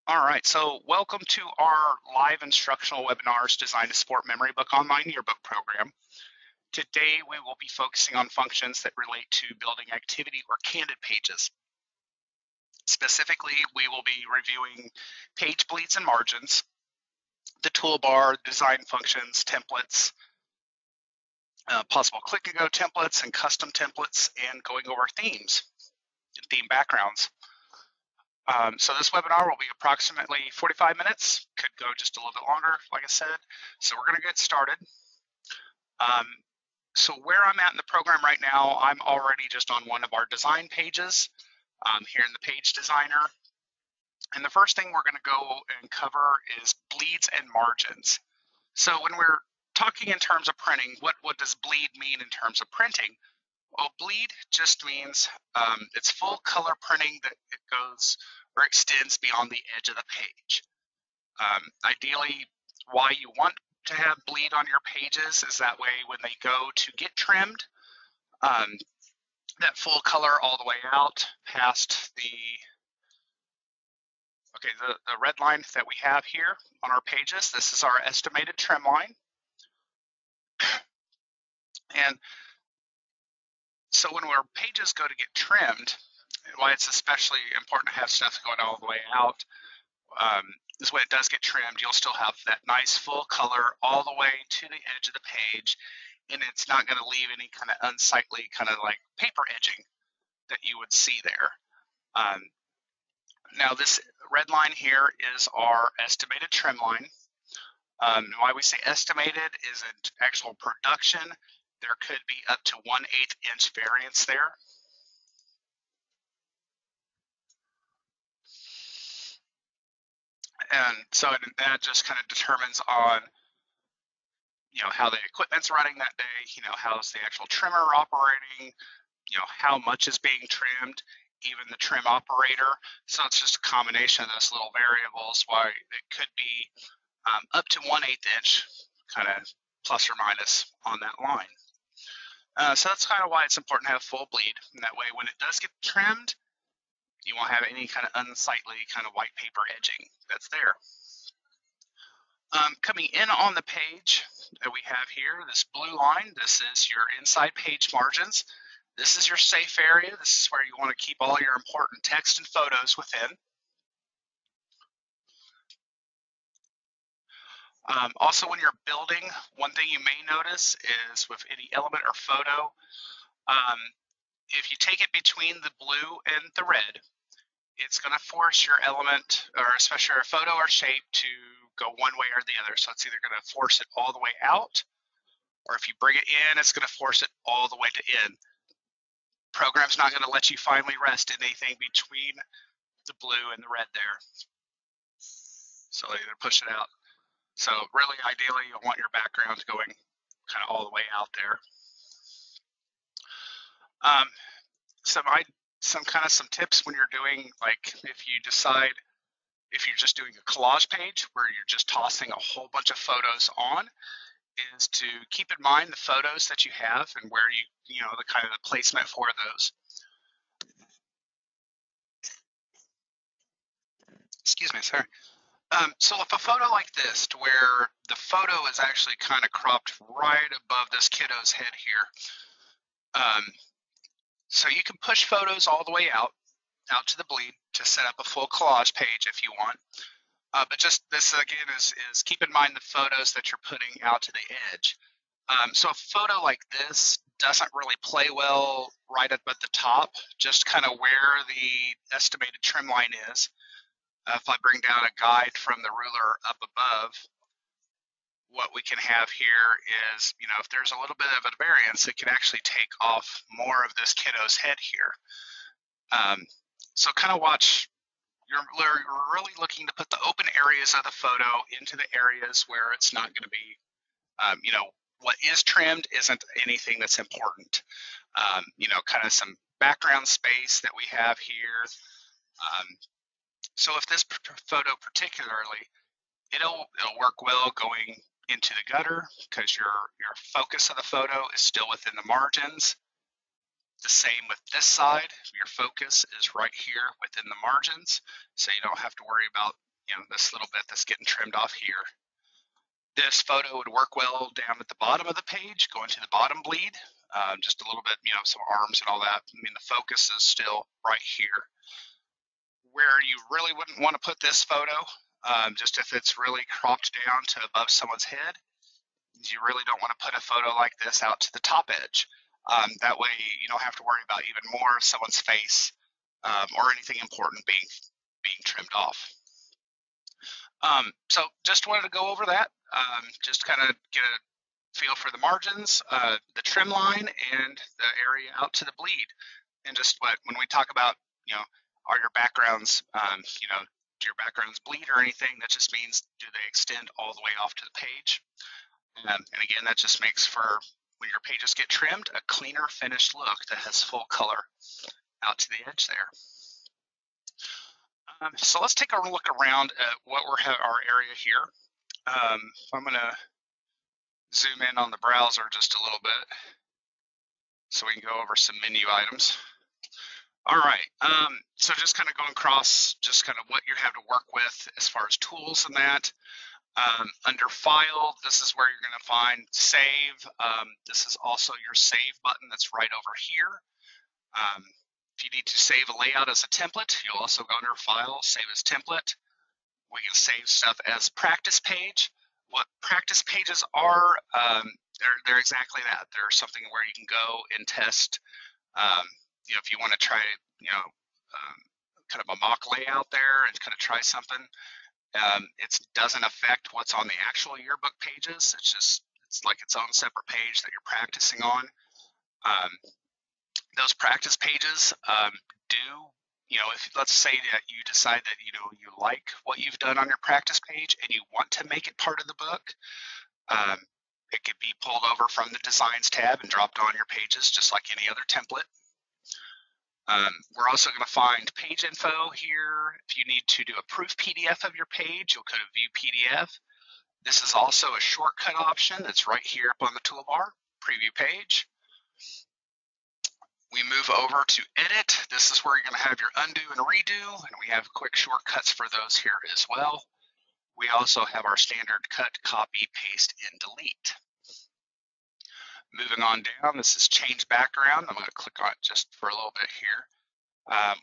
All right, so welcome to our live instructional webinars designed to support Memory Book Online Yearbook program. Today, we will be focusing on functions that relate to building activity or candid pages. Specifically, we will be reviewing page bleeds and margins, the toolbar, design functions, templates, possible click and go templates and custom templates, and going over themes and theme backgrounds. So this webinar will be approximately 45 minutes, could go just a little bit longer, like I said. So we're gonna get started. So where I'm at in the program right now, I'm already just on one of our design pages here in the page designer. And the first thing we're gonna go and cover is bleeds and margins. So when we're talking in terms of printing, what does bleed mean in terms of printing? Well, bleed just means it's full color printing that it goes or extends beyond the edge of the page. Ideally, why you want to have bleed on your pages is that way when they go to get trimmed, that full color all the way out past the red line that we have here on our pages. This is our estimated trim line. And so when our pages go to get trimmed, why it's especially important to have stuff going all the way out is when it does get trimmed, you'll still have that nice full color all the way to the edge of the page, and it's not going to leave any kind of unsightly kind of like paper edging that you would see there. Now this red line here is our estimated trim line. Why we say estimated is in actual production, there could be up to 1/8 inch variance there. And so that just kind of determines on, how the equipment's running that day, how's the actual trimmer operating, how much is being trimmed, even the trim operator. So it's just a combination of those little variables why it could be up to 1/8 inch kind of plus or minus on that line. So that's kind of why it's important to have full bleed. And that way when it does get trimmed, you won't have any kind of unsightly kind of white paper edging that's there. Coming in on the page that we have here, this blue line, this is your inside page margins. This is your safe area. This is where you want to keep all your important text and photos within. Also, when you're building, one thing you may notice is with any element or photo, if you take it between the blue and the red, it's going to force your element, or especially your photo or shape, to go one way or the other. So it's either going to force it all the way out, or if you bring it in, it's going to force it all the way to in. Program's not going to let you finally rest in anything between the blue and the red there. So either push it out. So really, ideally, you'll want your background going kind of all the way out there. Some tips when you're doing, like, if you decide, if you're just doing a collage page where you're just tossing a whole bunch of photos on, is to keep in mind the photos that you have and where the kind of the placement for those. Excuse me, sorry. So if a photo like this, to where the photo is actually kind of cropped right above this kiddo's head here, so you can push photos all the way out to the bleed to set up a full collage page if you want. But just this again is keep in mind the photos that you're putting out to the edge. So a photo like this doesn't really play well right up at the top, just kind of where the estimated trim line is. If I bring down a guide from the ruler up above, what we can have here is, if there's a little bit of a variance, it can actually take off more of this kiddo's head here. So kind of watch, you're really looking to put the open areas of the photo into the areas where it's not going to be, what is trimmed isn't anything that's important. Kind of some background space that we have here. So if this photo particularly, it'll work well going into the gutter because your focus of the photo is still within the margins. The same with this side, your focus is right here within the margins, so you don't have to worry about this little bit that's getting trimmed off here. This photo would work well down at the bottom of the page, going to the bottom bleed, just a little bit, some arms and all that. I mean, the focus is still right here. Where you really wouldn't want to put this photo, just if it's really cropped down to above someone's head, you really don't want to put a photo like this out to the top edge. That way you don't have to worry about even more of someone's face or anything important being trimmed off. So just wanted to go over that, just kind of get a feel for the margins, the trim line, and the area out to the bleed. And just when we talk about, are your backgrounds, do your backgrounds bleed or anything, that just means do they extend all the way off to the page? And again, that just makes for, when your pages get trimmed, a cleaner finished look that has full color out to the edge there. So let's take a look around at what our area here. I'm going to zoom in on the browser just a little bit so we can go over some menu items. All right, so just kind of going across just kind of what you have to work with as far as tools and that. Under File, this is where you're going to find Save. This is also your Save button that's right over here. If you need to save a layout as a template, you'll also go under File, Save as Template. We can save stuff as practice page. What practice pages are, they're exactly that. They're something where you can go and test, if you want to try, kind of a mock layout there and kind of try something. It doesn't affect what's on the actual yearbook pages. It's like its own separate page that you're practicing on. Those practice pages if let's say that you decide that you like what you've done on your practice page and you want to make it part of the book, it could be pulled over from the Designs tab and dropped on your pages just like any other template. We're also going to find page info here. If you need to do a proof PDF of your page, you'll go to View PDF. This is also a shortcut option that's right here up on the toolbar, Preview Page. We move over to Edit. This is where you're going to have your undo and redo, and we have quick shortcuts for those here as well. We also have our standard cut, copy, paste, and delete. Moving on down, this is change background. I'm going to click on it just for a little bit here.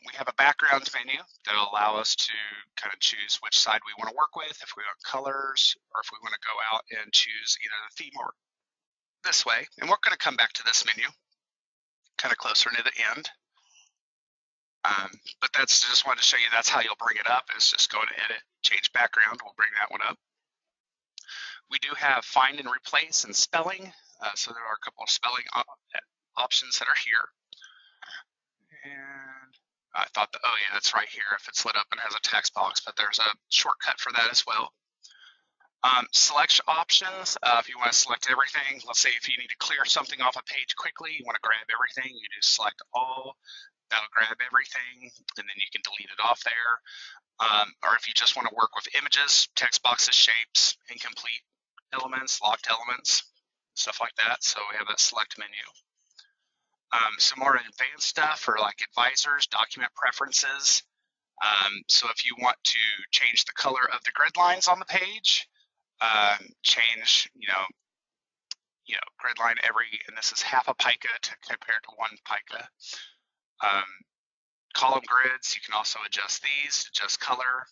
We have a backgrounds menu that will allow us to kind of choose which side we want to work with, if we want colors, or if we want to go out and choose either the theme or this way. And we're going to come back to this menu kind of closer near the end. But that's just wanted to show you that's how you'll bring it up, is just go to edit, change background. We'll bring that one up. We do have find and replace and spelling. So there are a couple of spelling options that are here. And I thought that, oh yeah, that's right here if it's lit up and has a text box, but there's a shortcut for that as well. Select options, if you want to select everything, let's say if you need to clear something off a page quickly, you want to grab everything, you do select all, that'll grab everything, and then you can delete it off there. Or if you just want to work with images, text boxes, shapes, incomplete elements, locked elements, stuff like that. So we have that select menu. Some more advanced stuff for like advisors, document preferences. So if you want to change the color of the grid lines on the page, change, grid line and this is half a pica compared to one pica. Column grids, you can also adjust these, adjust color.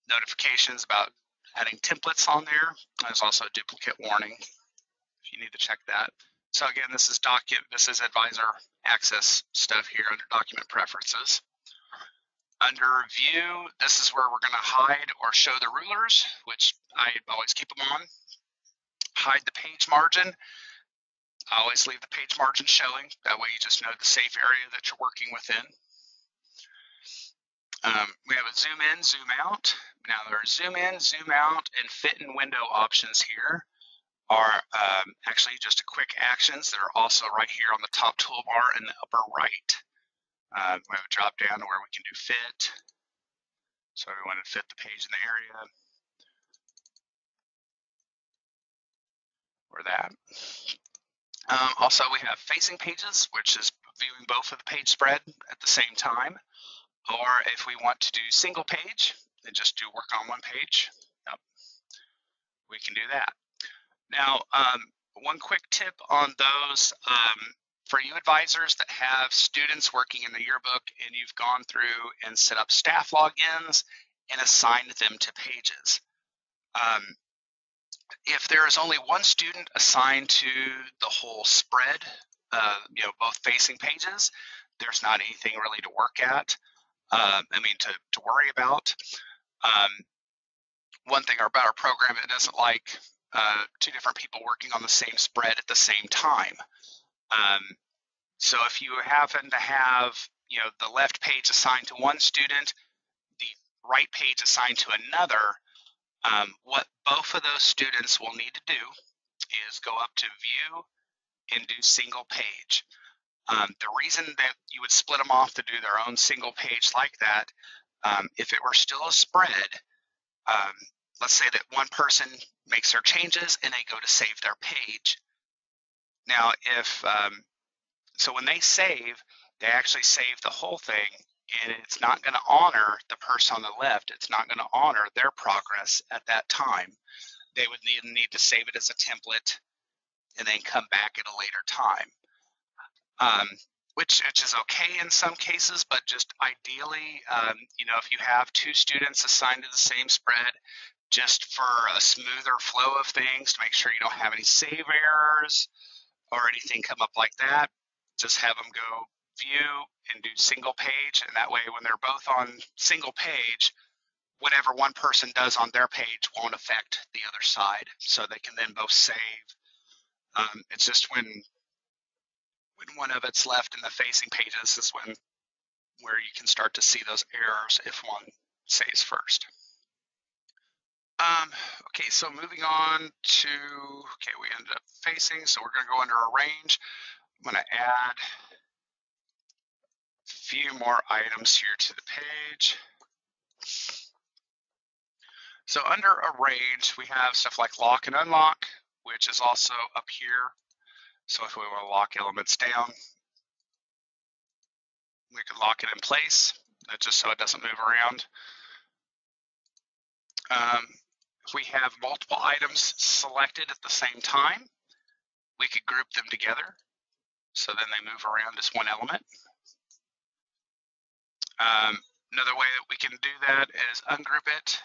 Notifications about adding templates on there. There's also a duplicate warning if you need to check that. So again, this is advisor access stuff here under document preferences. Under view, this is where we're going to hide or show the rulers, which I always keep them on. Hide the page margin. I always leave the page margin showing. That way you just know the safe area that you're working within. We have a zoom in, zoom out. Now there are zoom in, zoom out, and fit in window options here are actually just a quick actions that are also right here on the top toolbar in the upper right. We have a drop down to where we can do fit. So we want to fit the page in the area. Or that. Also, we have facing pages, which is viewing both of the page spread at the same time. Or if we want to do single page and just do work on one page, yep, we can do that. Now, one quick tip on those, for you advisors that have students working in the yearbook and you've gone through and set up staff logins and assigned them to pages. If there is only one student assigned to the whole spread, both facing pages, there's not anything really to work at. To worry about. One thing about our program, it doesn't like two different people working on the same spread at the same time. So if you happen to have, the left page assigned to one student, the right page assigned to another, what both of those students will need to do is go up to view and do single page. The reason that you would split them off to do their own single page like that, if it were still a spread, let's say that one person makes their changes and they go to save their page. Now, so when they save, they actually save the whole thing, and it's not going to honor the person on the left. It's not going to honor their progress at that time. They would need to save it as a template and then come back at a later time. Which is okay in some cases, but just ideally, if you have two students assigned to the same spread, just for a smoother flow of things, to make sure you don't have any save errors or anything come up like that, just have them go view and do single page, and that way when they're both on single page, whatever one person does on their page won't affect the other side, so they can then both save. It's just when one of it's left in the facing pages is where you can start to see those errors if one saves first. Okay, so moving on to, we ended up facing, so we're going to go under arrange. I'm going to add a few more items here to the page. So under arrange, we have stuff like lock and unlock, which is also up here. So if we want to lock elements down, we can lock it in place, just so it doesn't move around. If we have multiple items selected at the same time, we could group them together, so then they move around as one element. Another way that we can do that is ungroup it.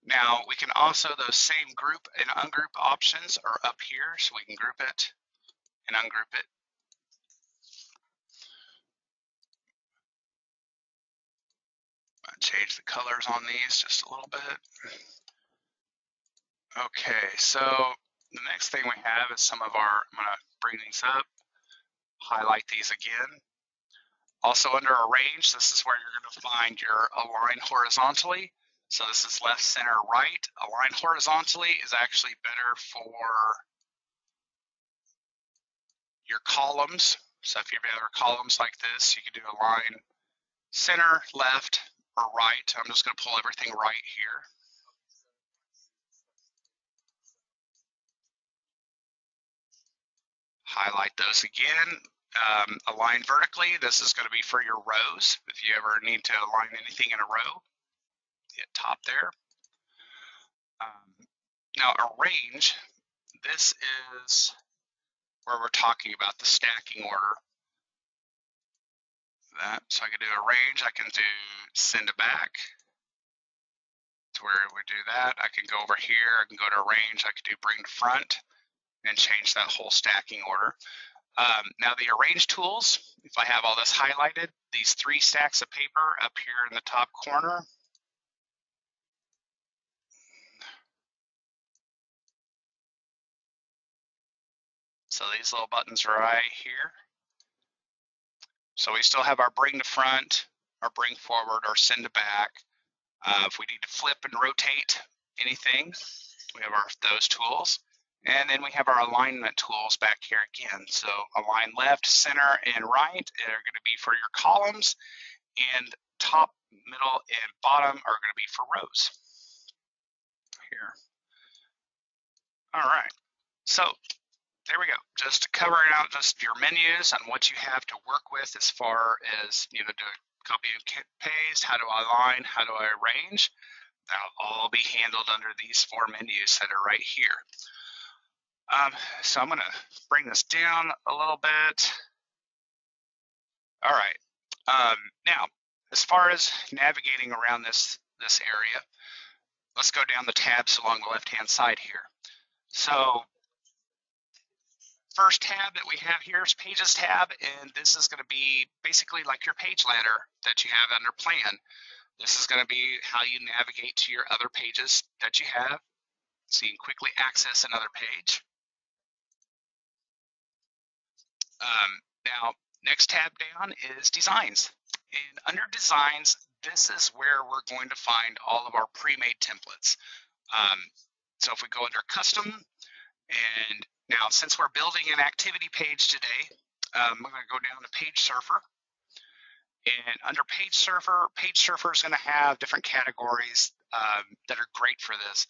Now, we can also, those same group and ungroup options are up here, so we can group it and ungroup it. I'll change the colors on these just a little bit. Okay, so the next thing we have is I'm gonna bring these up, highlight these again. Also under arrange, this is where you're gonna find your align horizontally. So this is left, center, right. Align horizontally is actually better for your columns. So if you have other columns like this, you can do align center, left, or right. I'm just gonna pull everything right here. Highlight those again. Align vertically, this is going to be for your rows. If you ever need to align anything in a row, hit top there. Now arrange, this is where we're talking about the stacking order. So I can do arrange, I can do send to back. To where we do that, I can go over here, I can go to arrange, I can do bring to front and change that whole stacking order. Now the arrange tools, if I have all this highlighted, these 3 stacks of paper up here in the top corner. So these little buttons right here. So we still have our bring to front, our bring forward, our send to back. If we need to flip and rotate anything, we have those tools. And then we have our alignment tools back here again. So align left, center, and right are going to be for your columns, and top, middle, and bottom are going to be for rows. Here. All right. So there we go. Just covering out just your menus and what you have to work with as far as, do a copy and paste, how do I align, how do I arrange. That'll all be handled under these four menus that are right here. So I'm going to bring this down a little bit. All right. Now, as far as navigating around this area, let's go down the tabs along the left-hand side here. So first tab that we have here is Pages tab, and this is going to be basically like your page ladder that you have under Plan. This is going to be how you navigate to your other pages that you have, so you can quickly access another page. Now, next tab down is Designs. And under Designs, this is where we're going to find all of our pre-made templates. So if we go under Custom, and now since we're building an activity page today, I'm going to go down to Page Surfer. And under Page Surfer is going to have different categories that are great for this.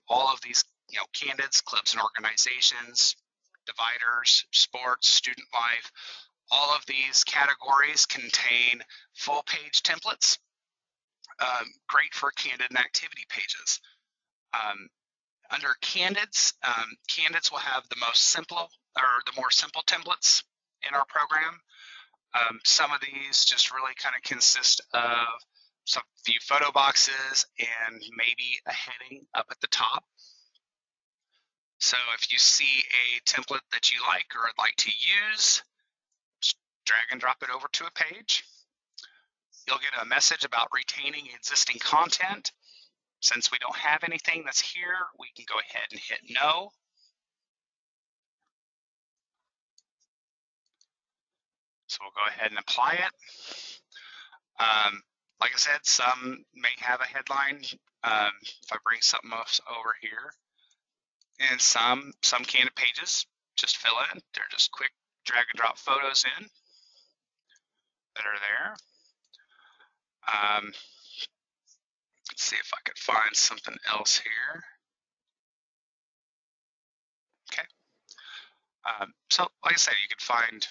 All of these, candids, clubs and organizations, dividers, sports, student life, all of these categories contain full page templates, great for candid and activity pages. Under candids, candids will have the more simple templates in our program. Some of these just really kind of consist of some few photo boxes and maybe a heading up at the top. So if you see a template that you like or would like to use, just drag and drop it over to a page. You'll get a message about retaining existing content. Since we don't have anything that's here, we can go ahead and hit no. So we'll go ahead and apply it. Like I said, some may have a headline. If I bring something else over here, and some candid pages just fill in. They're just quick drag and drop photos in that are there. Let's see if I could find something else here. Okay. So like I said, you can find,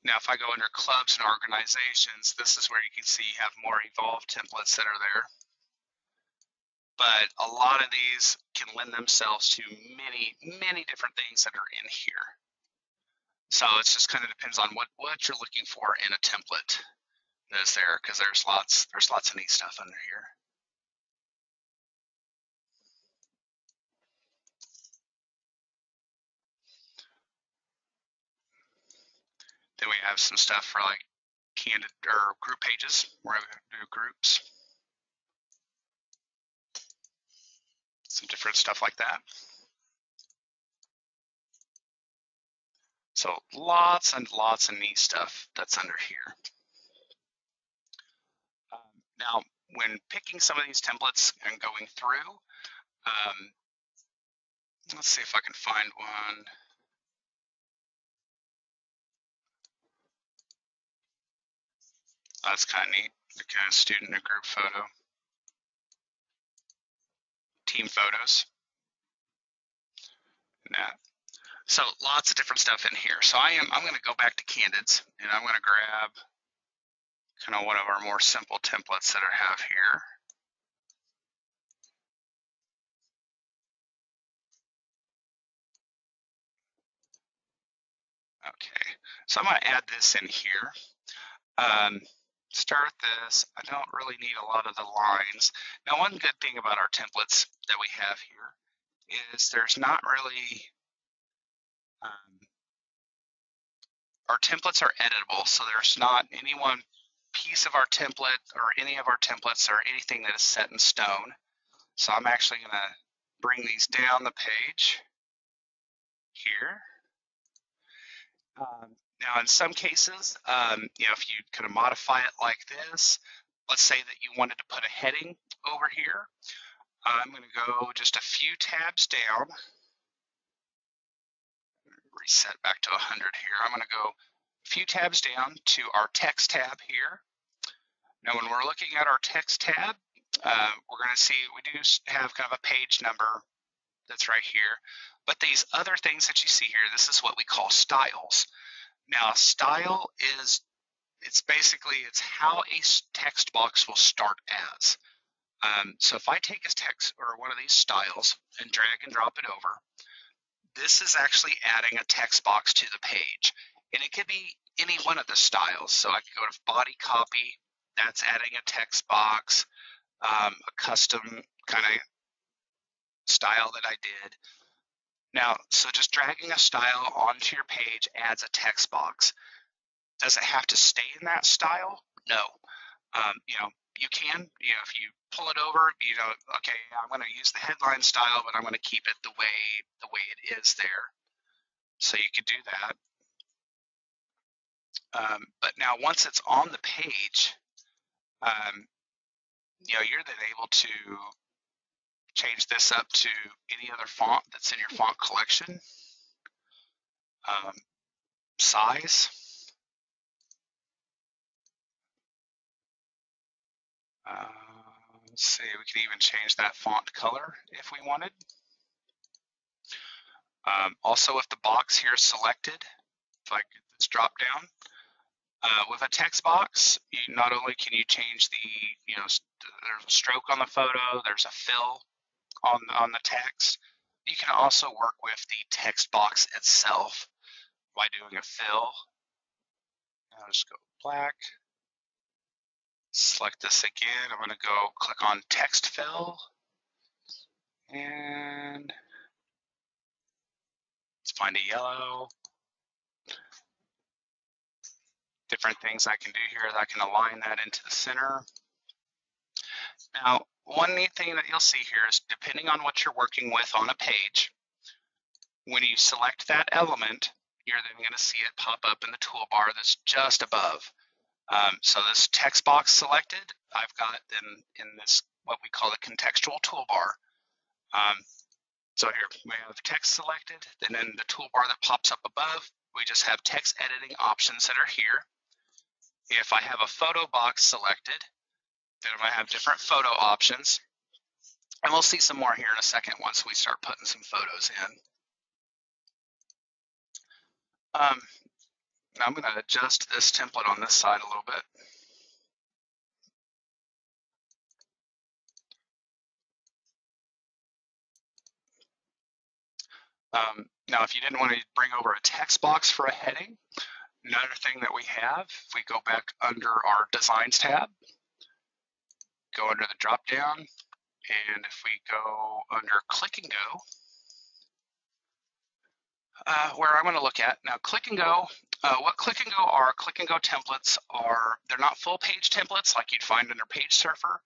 now if I go under clubs and organizations, this is where you can see you have more evolved templates that are there. But a lot of these can lend themselves to many, many different things that are in here. So it just kind of depends on what you're looking for in a template that's there, because there's lots of neat stuff under here. Then we have some stuff for like candid or group pages where we do groups. Some different stuff like that. So lots and lots of neat stuff that's under here. Now, when picking some of these templates and going through, let's see if I can find one. That's kind of neat. The kind of student and group photo. Team photos. And that. So lots of different stuff in here. So I'm going to go back to candids, and I'm going to grab kind of one of our more simple templates that I have here. Okay, so I'm going to add this in here. Start this. I don't really need a lot of the lines. Now, one good thing about our templates that we have here is there's not really, our templates are editable, so there's not any one piece of our template or any of our templates or anything that is set in stone. So I'm actually going to bring these down the page here. Now, in some cases, if you kind of modify it like this, let's say that you wanted to put a heading over here. I'm going to go just a few tabs down. Reset back to 100 here. I'm going to go a few tabs down to our text tab here. Now, when we're looking at our text tab, we're going to see we do have kind of a page number that's right here. But these other things that you see here, this is what we call styles. Now, a style is, it's how a text box will start as. So if I take a text or one of these styles and drag and drop it over, this is actually adding a text box to the page. And it could be any one of the styles. So I could go to body copy, that's adding a text box, a custom kind of style that I did. Now, so just dragging a style onto your page adds a text box. Does it have to stay in that style? No. You can, if you pull it over, okay, I'm going to use the headline style, but I'm going to keep it the way it is there. So you could do that. But now once it's on the page, you're then able to change this up to any other font that's in your font collection. Size. Let's see, we can even change that font color if we wanted. Also, if the box here is selected, if I get this drop down, with a text box, not only can you change there's a stroke on the photo, there's a fill on the text. You can also work with the text box itself by doing a fill. I'll just go black. Select this again. I'm going to go click on text fill. And let's find a yellow. Different things I can do here is I can align that into the center. Now, one neat thing that you'll see here is depending on what you're working with on a page, when you select that element, you're then going to see it pop up in the toolbar that's just above. So this text box selected, I've got in this what we call the contextual toolbar. So here we have text selected, then in the toolbar that pops up above, we just have text editing options that are here. If I have a photo box selected, then I have different photo options. And we'll see some more here in a second once we start putting some photos in. Now I'm going to adjust this template on this side a little bit. Now, if you didn't want to bring over a text box for a heading, another thing that we have, if we go back under our Designs tab, go under the drop down, and if we go under Click and Go, where I'm going to look at now, Click and Go. What Click and Go are? Click and Go templates are, they're not full page templates like you'd find under Page Surfer,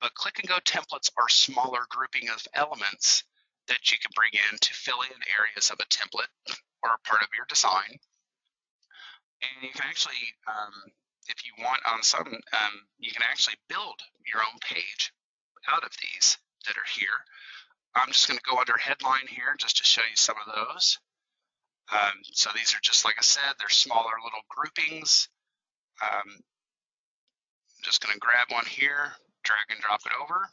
but Click and Go templates are smaller grouping of elements that you can bring in to fill in areas of a template or a part of your design. And you can actually, if you want on some, you can actually build your own page out of these that are here. I'm just going to go under headline here just to show you some of those. So these are just, like I said, they're smaller little groupings. I'm just going to grab one here, drag and drop it over.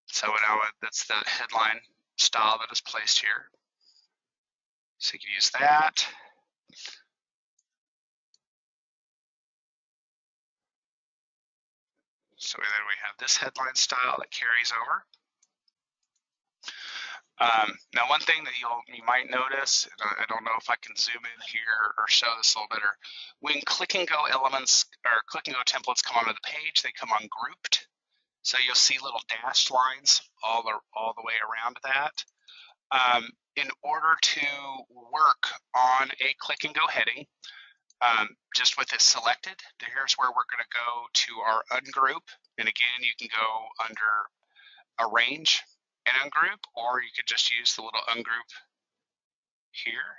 So now that's the headline style that is placed here. So you can use that. So then we have this headline style that carries over. Now, one thing that you might notice, I don't know if I can zoom in here or show this a little better. When Click and Go elements or Click and Go templates come onto the page, they come ungrouped. So you'll see little dashed lines all the way around that. In order to work on a Click and Go heading, just with it selected, here's where we're going to go to our ungroup. And again, you can go under Arrange and Ungroup, or you could just use the little ungroup here.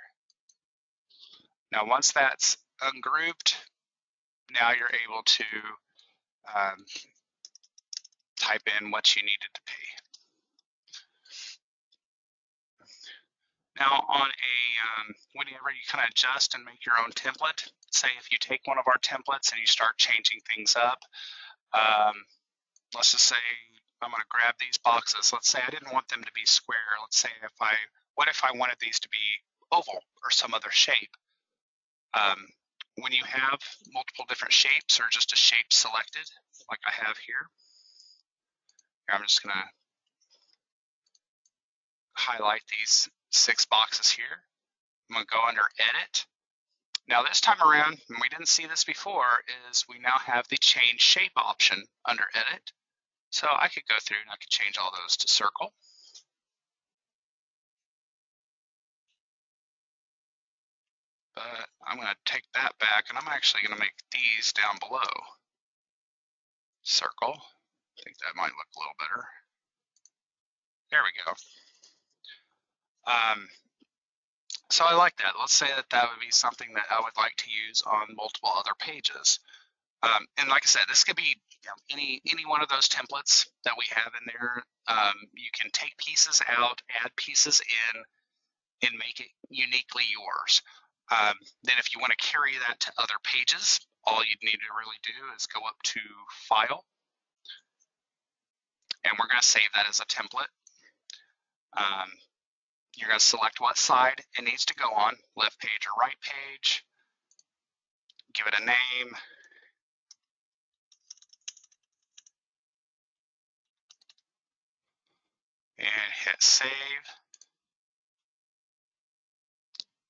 Now, once that's ungrouped, now you're able to type in what you needed to pay. Now, on whenever you kind of adjust and make your own template, say if you take one of our templates and you start changing things up, let's just say I'm going to grab these boxes. Let's say I didn't want them to be square. Let's say what if I wanted these to be oval or some other shape? When you have multiple different shapes or just a shape selected, like I have here, I'm just going to highlight these 6 boxes here. I'm going to go under Edit. Now this time around, and we didn't see this before, is we now have the Change Shape option under Edit. So I could go through and I could change all those to circle. But I'm going to take that back, and I'm actually going to make these down below circle. I think that might look a little better. There we go. So I like that. Let's say that would be something that I would like to use on multiple other pages. And like I said, this could be any one of those templates that we have in there. You can take pieces out, add pieces in, and make it uniquely yours. Then if you want to carry that to other pages, all you'd need to really do is go up to File, and we're going to save that as a template. You're going to select what side it needs to go on, left page or right page, give it a name, and hit Save.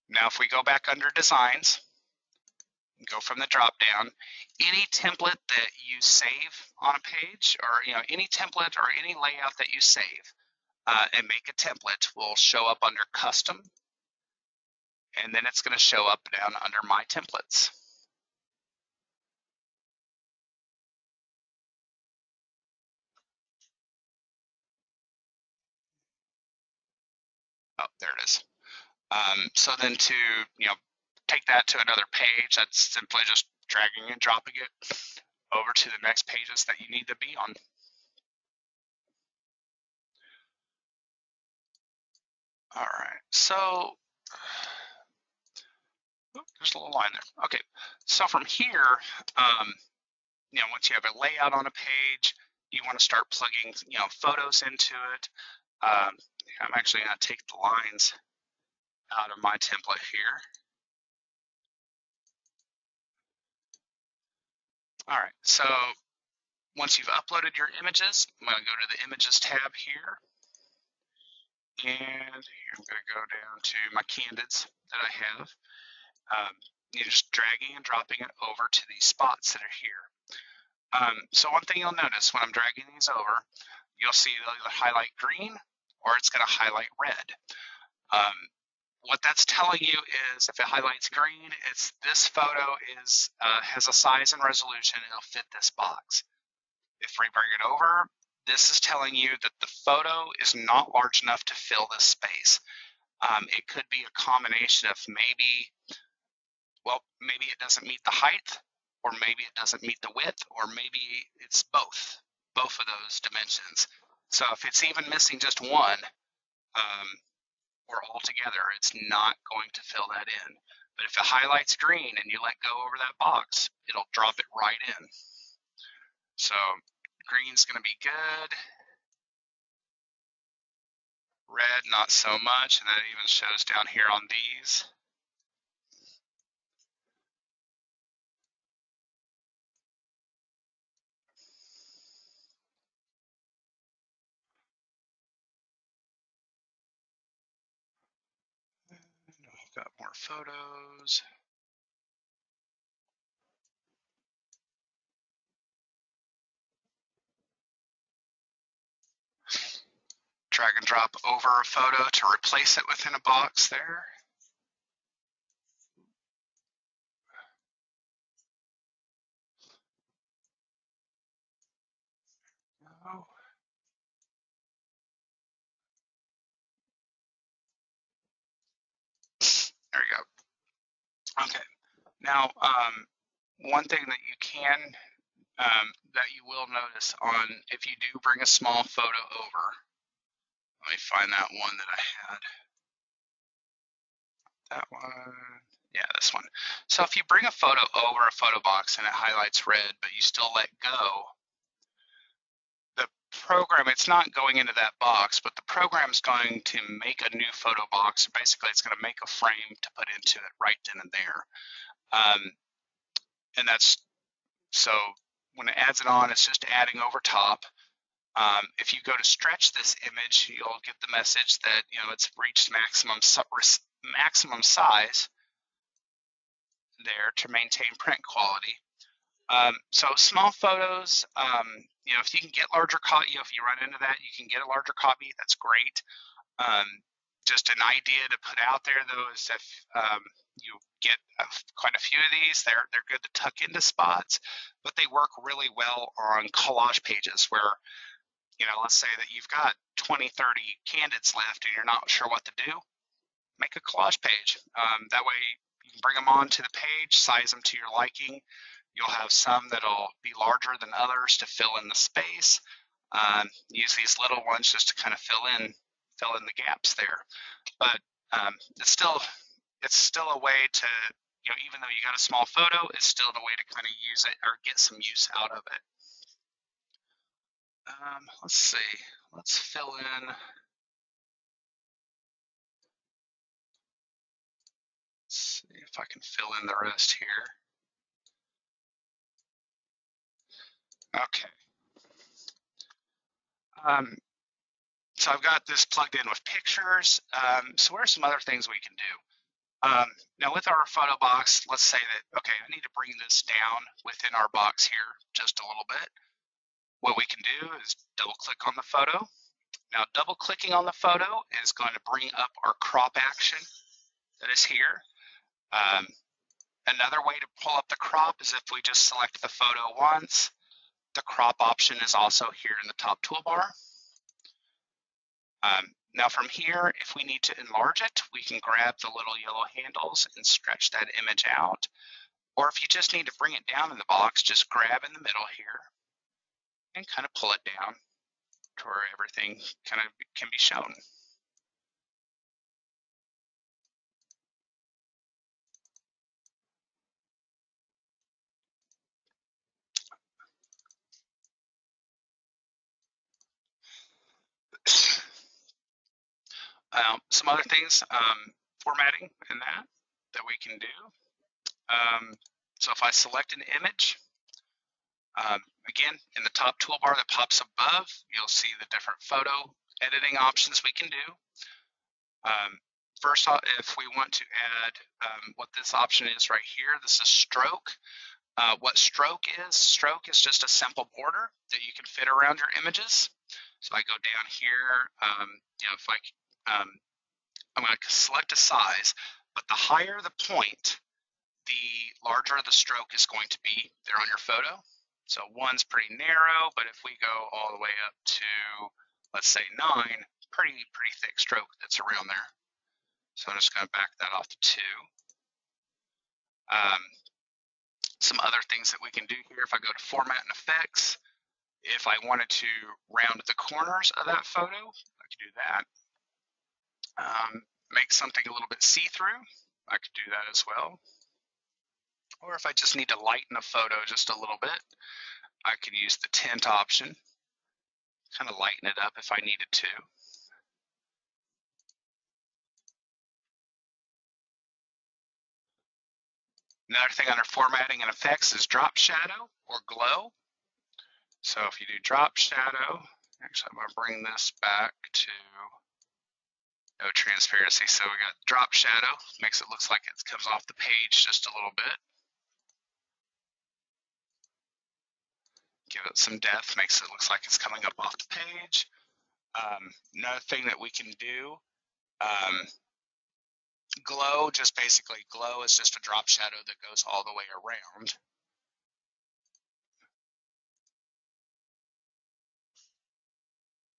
Now if we go back under Designs, go from the drop down, any template that you save on a page, or any template or any layout that you save and make a template will show up under Custom, and then it's going to show up down under My Templates. Oh, there it is. So then to take that to another page, that's simply just dragging and dropping it over to the next pages that you need to be on. All right, so there's a little line there. Okay, so from here, once you have a layout on a page, you want to start plugging photos into it. I'm actually going to take the lines out of my template here. All right, so once you've uploaded your images, I'm going to go to the Images tab here. And here I'm going to go down to my candids that I have. You're just dragging and dropping it over to these spots that are here. So one thing you'll notice when I'm dragging these over, you'll see it'll either highlight green or it's going to highlight red. What that's telling you is if it highlights green, it's this photo has a size and resolution and it'll fit this box. If we bring it over, this is telling you that the photo is not large enough to fill this space. It could be a combination of maybe it doesn't meet the height, or maybe it doesn't meet the width, or maybe it's both of those dimensions. So if it's even missing just one, or all together, it's not going to fill that in. But if it highlights green and you let go over that box, it'll drop it right in. So green's going to be good. Red, not so much, and that even shows down here on these. I've got more photos. Drag and drop over a photo to replace it within a box there. Oh. There we go. Okay. Now, one thing that you can, that you will notice if you do bring a small photo over, let me find that one that I had. That one, yeah, this one. So if you bring a photo over a photo box and it highlights red, but you still let go, program, it's not going into that box, but the program's going to make a new photo box. Basically, it's going to make a frame to put into it right then and there. And that's, so when it adds it on, it's just adding over top. If you go to stretch this image, you'll get the message that, you know, it's reached maximum size there to maintain print quality. So small photos, you know, if you can get larger copy, you know, if you run into that, you can get a larger copy. That's great. Just an idea to put out there, though, is if you get quite a few of these, they're good to tuck into spots, but they work really well on collage pages where, you know, let's say that you've got 20, 30 candids left and you're not sure what to do. Make a collage page. That way you can bring them onto the page, size them to your liking. You'll have some that'll be larger than others to fill in the space. Use these little ones just to kind of fill in the gaps there. But it's still a way to, you know, even though you got a small photo, it's still a way to kind of use it or get some use out of it. Let's see. Let's fill in. Let's see if I can fill in the rest here. Okay. So I've got this plugged in with pictures. So what are some other things we can do? Now with our photo box, let's say that, okay, I need to bring this down within our box here just a little bit. What we can do is double click on the photo. Now double clicking on the photo is going to bring up our crop action that is here. Another way to pull up the crop is if we just select the photo once. The crop option is also here in the top toolbar. Now from here, if we need to enlarge it, we can grab the little yellow handles and stretch that image out. Or if you just need to bring it down in the box, just grab in the middle here and kind of pull it down to where everything kind of can be shown. Some other things, formatting and that we can do. So if I select an image, again, in the top toolbar that pops above, you'll see the different photo editing options we can do. First, if we want to add what this option is right here, this is stroke. What stroke is just a simple border that you can fit around your images. So I go down here, you know, if I'm going to select a size, but the higher the point, the larger the stroke is going to be there on your photo. So 1's pretty narrow, but if we go all the way up to, let's say 9, pretty thick stroke that's around there. So I'm just going to back that off to 2. Some other things that we can do here, if I go to Format and Effects, if I wanted to round the corners of that photo, I could do that. Make something a little bit see-through, I could do that as well. Or if I just need to lighten a photo just a little bit, I can use the tint option, kind of lighten it up if I needed to. Another thing under formatting and effects is drop shadow or glow. So if you do drop shadow, actually I'm going to bring this back to no transparency. So we got drop shadow, makes it look like it comes off the page just a little bit. Give it some depth, makes it look like it's coming up off the page. Another thing that we can do, glow, just basically glow is just a drop shadow that goes all the way around.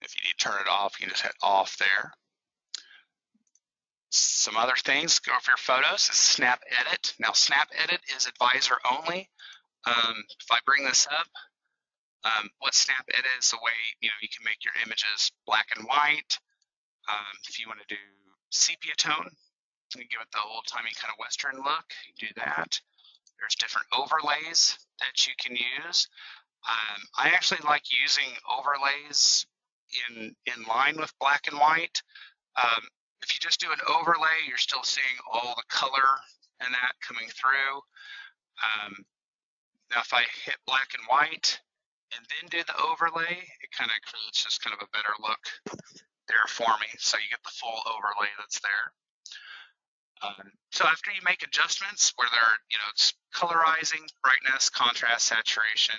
If you need to turn it off, you can just hit off there. Some other things, go for your photos, is Snap Edit. Now Snap Edit is advisor only. If I bring this up, what Snap Edit is the way, you know, you can make your images black and white. If you want to do sepia tone, you give it the old-timey kind of Western look, you do that. There's different overlays that you can use. I actually like using overlays in line with black and white. Um, if you just do an overlay, you're still seeing all the color and that coming through. Now, if I hit black and white and then do the overlay, it kind of creates just kind of a better look there for me. So you get the full overlay that's there. So after you make adjustments where they're, it's colorizing, brightness, contrast, saturation,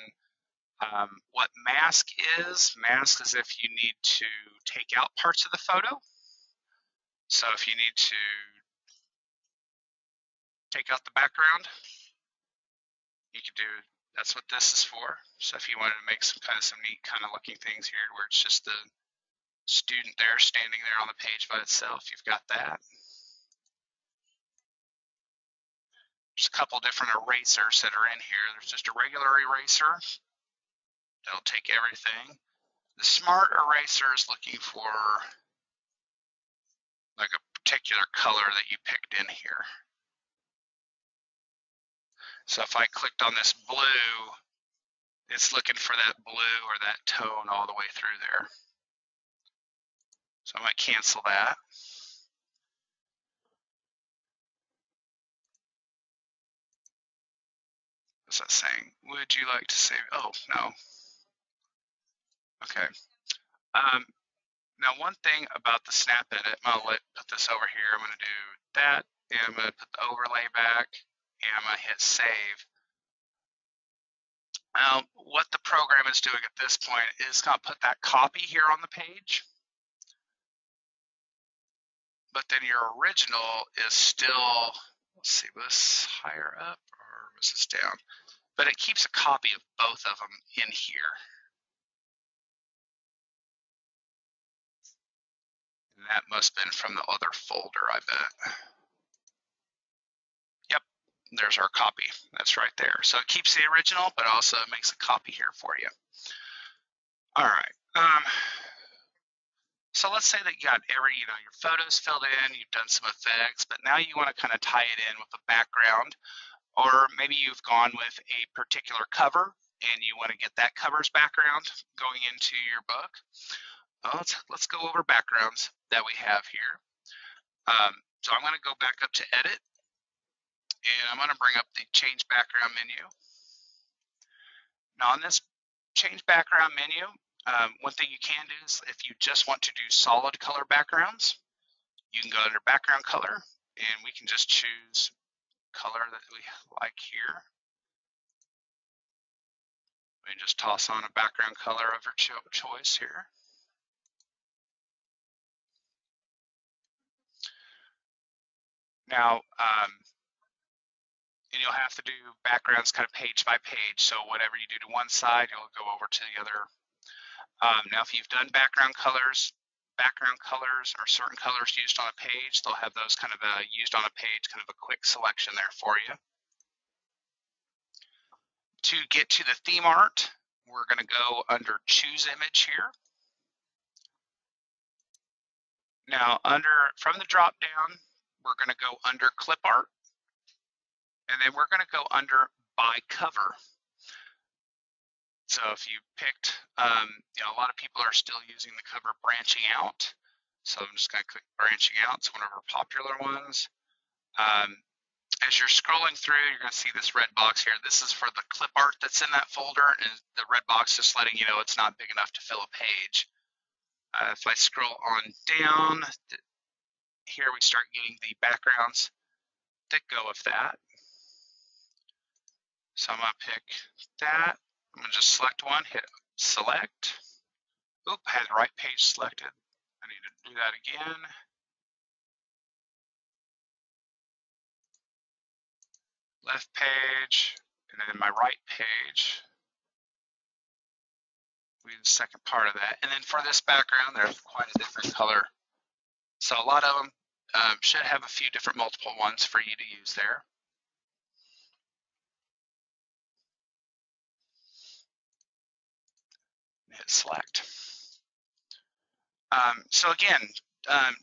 what mask is if you need to take out parts of the photo. So if you need to take out the background, you can do, that's what this is for. So if you wanted to make some neat kind of looking things here where it's just the student there standing there on the page by itself, you've got that. There's a couple different erasers that are in here. There's just a regular eraser that'll take everything. The smart eraser is looking for like a particular color that you picked in here. So if I clicked on this blue, it's looking for that blue or that tone all the way through there. So I might cancel that. What's that saying? Would you like to save? Oh, no. Okay. Now, one thing about the snap edit, I'll put this over here. I'm going to do that, and I'm going to put the overlay back, and I'm going to hit save. Now, what the program is doing at this point is going to put that copy here on the page, but then your original is still, let's see, was this higher up or was this down? But it keeps a copy of both of them in here. And that must have been from the other folder, I bet. Yep, there's our copy. That's right there. So it keeps the original, but also makes a copy here for you. All right. So let's say that you got your photos filled in, you've done some effects, but now you want to kind of tie it in with a background, or maybe you've gone with a particular cover and you want to get that cover's background going into your book. Well, let's go over backgrounds that we have here. So I'm going to go back up to edit, and I'm going to bring up the change background menu. Now on this change background menu, one thing you can do is if you just want to do solid color backgrounds, you can go under background color, and we can just choose color that we like here. We can just toss on a background color of your choice here. Now, and you'll have to do backgrounds kind of page by page. So whatever you do to one side, you'll go over to the other. Now, if you've done background colors or certain colors used on a page, they'll have those kind of used on a page, kind of a quick selection there for you. To get to the theme art, we're going to go under choose image here. Now, from the drop down, we're going to go under clip art, and then we're going to go under by cover. So if you picked, a lot of people are still using the cover branching out. So I'm just going to click branching out. It's one of our popular ones. As you're scrolling through, you're going to see this red box here. This is for the clip art that's in that folder, and the red box just letting you know it's not big enough to fill a page. If I scroll on down, here we start getting the backgrounds that go with that. So I'm going to pick that. I'm going to just select one, hit select. Oop, I had the right page selected. I need to do that again. Left page, and then my right page. We do the second part of that. And then for this background, there's quite a different color. So a lot of them should have a few different multiple ones for you to use there. Hit select. So again,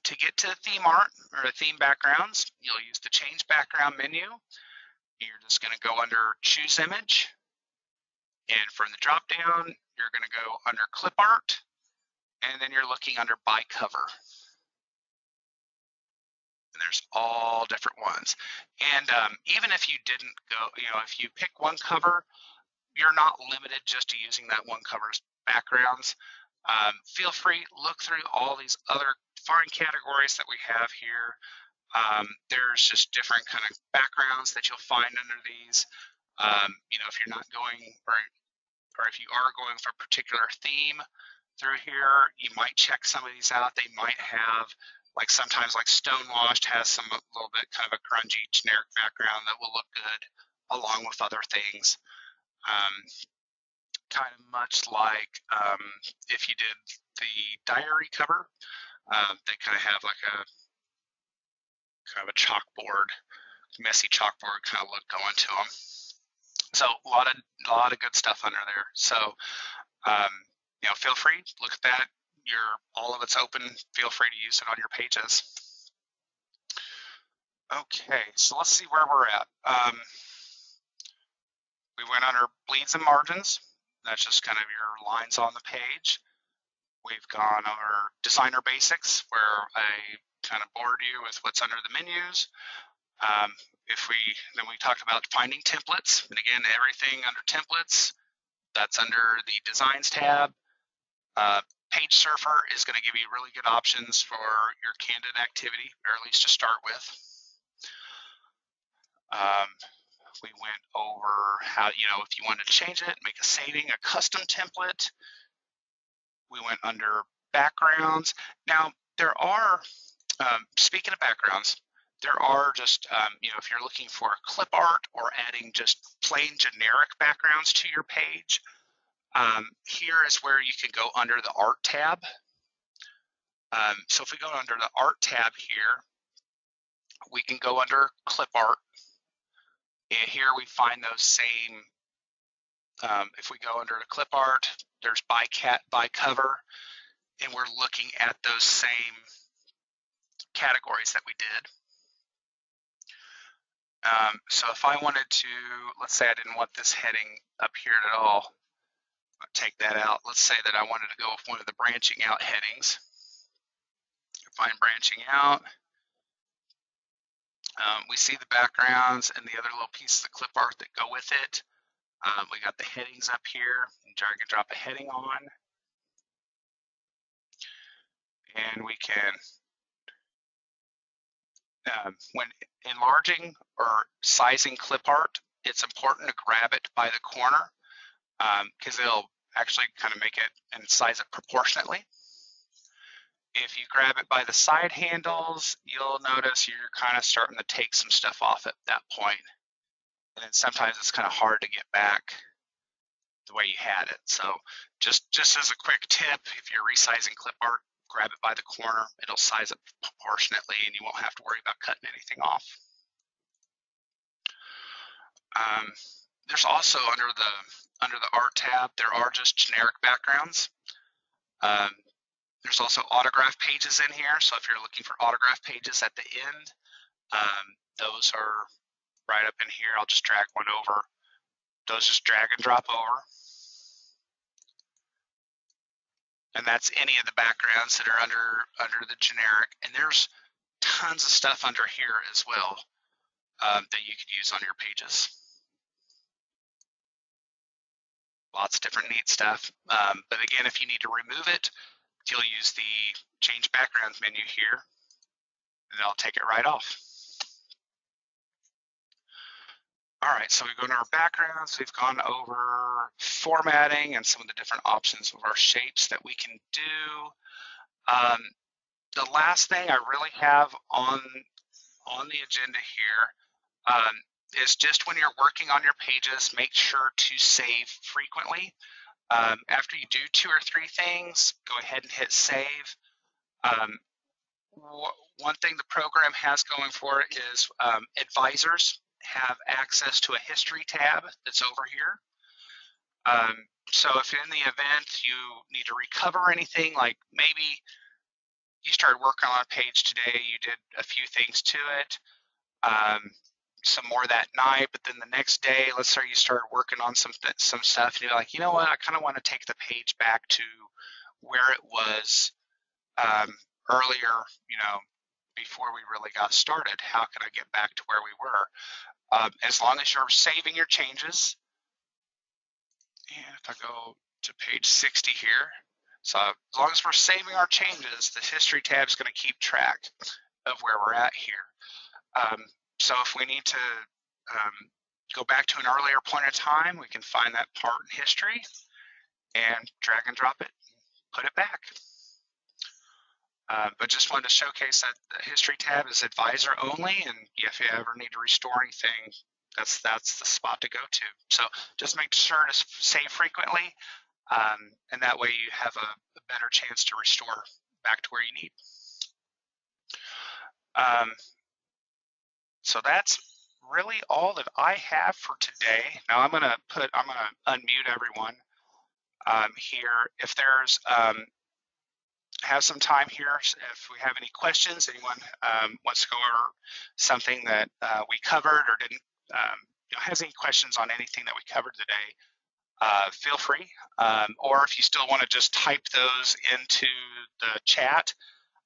to get to theme art or theme backgrounds, you'll use the change background menu. You're just going to go under choose image, And from the drop down, you're going to go under clip art, and then you're looking under by cover. And there's all different ones. And even if you didn't go, if you pick one cover, you're not limited just to using that one cover's backgrounds. Feel free, look through all these other fine categories that we have here. There's just different kind of backgrounds that you'll find under these. If you're not going, or if you are going for a particular theme through here, you might check some of these out. They might have, like sometimes like Stonewashed has some a little bit kind of a grungy generic background that will look good along with other things. Kind of much like if you did the diary cover, they kind of have like a kind of a chalkboard, messy chalkboard kind of look going to them. So a lot of good stuff under there. So feel free, look at that. All of it's open. Feel free to use it on your pages. Okay, so let's see where we're at. We went under bleeds and margins. That's just kind of your lines on the page. We've gone over designer basics, where I kind of bored you with what's under the menus. Then we talked about finding templates, and again, everything under templates, that's under the designs tab. Page Surfer is going to give you really good options for your candid activity, or at least to start with. We went over how, if you wanted to change it, make a saving, a custom template. We went under backgrounds. Now, there are, speaking of backgrounds, there are just, if you're looking for clip art or adding just plain generic backgrounds to your page, here is where you can go under the art tab. So if we go under the art tab here, we can go under clip art. And here we find those same, if we go under the clip art, there's by cover, and we're looking at those same categories that we did. So if I wanted to, let's say I didn't want this heading up here at all, I'll take that out. Let's say that I wanted to go with one of the branching out headings. Find branching out. We see the backgrounds and the other little pieces of clip art that go with it. We got the headings up here, and drag and drop a heading on. And we can, when enlarging or sizing clip art, it's important to grab it by the corner because it'll actually kind of make it and size it proportionately. If you grab it by the side handles, you'll notice you're kind of starting to take some stuff off at that point. And then sometimes it's kind of hard to get back the way you had it. So just as a quick tip, if you're resizing clip art, grab it by the corner. It'll size it proportionately and you won't have to worry about cutting anything off. There's also under the art tab, there are just generic backgrounds. There's also autograph pages in here. So if you're looking for autograph pages at the end, those are right up in here. I'll just drag one over. Those just drag and drop over. And that's any of the backgrounds that are under the generic. And there's tons of stuff under here as well that you could use on your pages. Lots of different neat stuff. But again, if you need to remove it, you'll use the change background menu here, and I'll take it right off. All right, so we go to our backgrounds. We've gone over formatting and some of the different options of our shapes that we can do. The last thing I really have on the agenda here is just when you're working on your pages, make sure to save frequently. After you do 2 or 3 things, go ahead and hit save. One thing the program has going for it is advisors have access to a history tab that's over here. So if in the event you need to recover anything, like maybe you started working on a page today, you did a few things to it, some more that night, but then the next day, let's say you started working on some stuff, and you're like, you know what, I kind of want to take the page back to where it was um, earlier, before we really got started. How can I get back to where we were? As long as you're saving your changes, and if I go to page 60 here, so as long as we're saving our changes, the history tab is going to keep track of where we're at here. So if we need to go back to an earlier point in time, we can find that part in history and drag and drop it, put it back. But just wanted to showcase that the history tab is advisor only, and if you ever need to restore anything, that's the spot to go to. So just make sure to save frequently, and that way you have a better chance to restore back to where you need. So that's really all that I have for today. Now I'm gonna unmute everyone here. If there's have some time here, if we have any questions, anyone wants to go over something that we covered or didn't, has any questions on anything that we covered today, feel free. Or if you still want to just type those into the chat,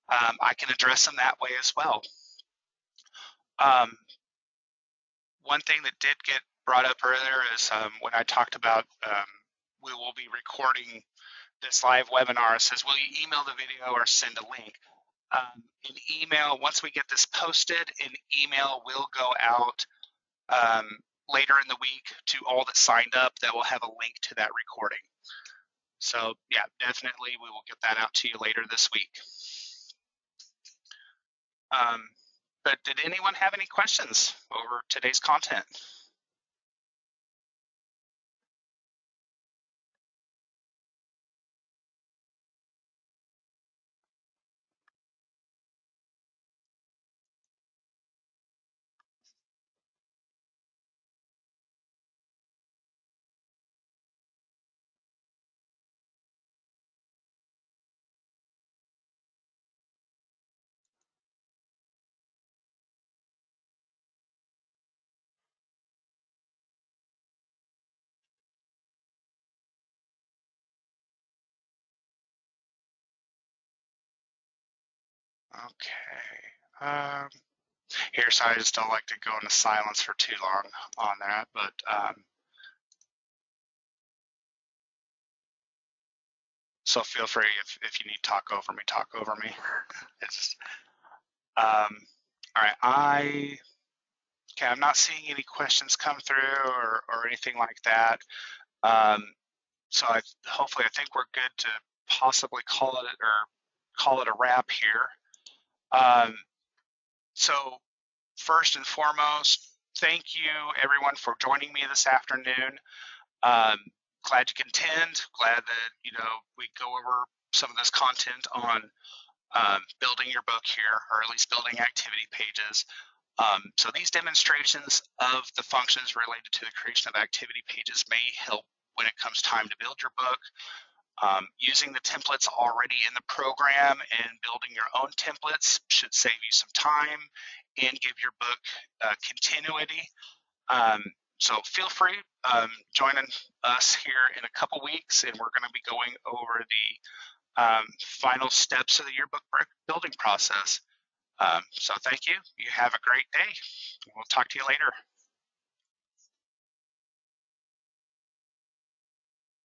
I can address them that way as well. One thing that did get brought up earlier is when I talked about we will be recording this live webinar. It says, will you email the video or send a link? An email, once we get this posted, an email will go out later in the week to all that signed up that will have a link to that recording. So yeah, definitely we will get that out to you later this week. But did anyone have any questions over today's content? Okay. Here, so I just don't like to go into silence for too long on that, but so feel free if you need to talk over me. It's all right. I'm not seeing any questions come through or anything like that. So hopefully I think we're good to possibly call it a wrap here. So first and foremost, thank you everyone for joining me this afternoon. Glad you can attend. Glad that we go over some of this content on building your book here, or at least building activity pages. So these demonstrations of the functions related to the creation of activity pages may help when it comes time to build your book. Using the templates already in the program and building your own templates should save you some time and give your book continuity. So feel free joining us here in a couple weeks, and we're going to be going over the final steps of the yearbook building process. So thank you. You have a great day. We'll talk to you later.